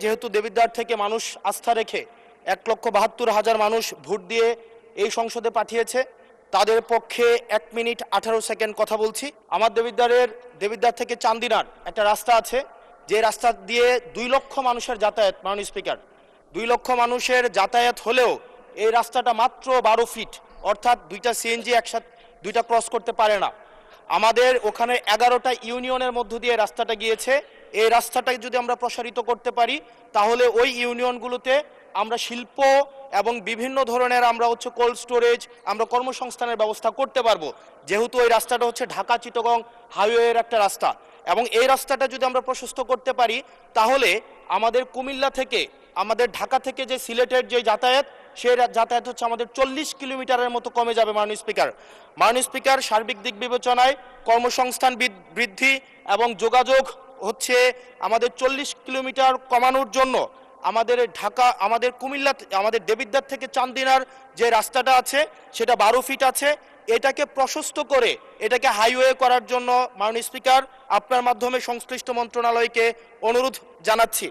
যেহেতু দেবিদ্বার থেকে মানুষ আস্থা রেখে 1,72,000 মানুষ ভোট দিয়ে এই সংসদে পাঠিয়েছে, তাদের পক্ষে 1 মিনিট 18 সেকেন্ড কথা বলছি। আমার দেবিদ্বার থেকে চান্দিনার একটা রাস্তা আছে, যে রাস্তা দিয়ে 2 লক্ষ মানুষের যাতায়াত। মাননীয় স্পিকার, 2 লক্ষ মানুষের যাতায়াত হলেও এই রাস্তাটা মাত্র 12 ফিট, অর্থাৎ 2টা সিএনজি একসাথে 2টা ক্রস করতে পারে না। আমাদের ওখানে 11টা ইউনিয়নের মধ্য দিয়ে রাস্তাটা গিয়েছে। এই রাস্তাটাকে যদি আমরা প্রসারিত করতে পারি, তাহলে ওই ইউনিয়নগুলোতে আমরা শিল্প এবং বিভিন্ন ধরনের আমরা কোল্ড স্টোরেজ, আমরা কর্মসংস্থানের ব্যবস্থা করতে পারবো, যেহেতু ওই রাস্তাটা হচ্ছে ঢাকা চিটাগং হাইওয়ের একটা রাস্তা। এবং এই রাস্তাটা যদি আমরা প্রশস্ত করতে পারি, তাহলে আমাদের কুমিল্লা থেকে, আমাদের ঢাকা থেকে যে সিলেটের যে যাতায়াত, সেই যাতায়াত হচ্ছে আমাদের 40 কিলোমিটারের মতো কমে যাবে। মাননীয় স্পিকার, সার্বিক দিক বিবেচনায় কর্মসংস্থান বৃদ্ধি এবং যোগাযোগ হচ্ছে আমাদের 40 কিলোমিটার কমানোর জন্য আমাদের কুমিল্লা, আমাদের দেবিদ্বার থেকে চান্দিনার যে রাস্তাটা আছে সেটা 12 ফিট আছে। এটাকে প্রশস্ত করে এটাকে হাইওয়ে করার জন্য মাননীয় স্পিকার, আপনার মাধ্যমে সংশ্লিষ্ট মন্ত্রণালয়কে অনুরোধ জানাচ্ছি।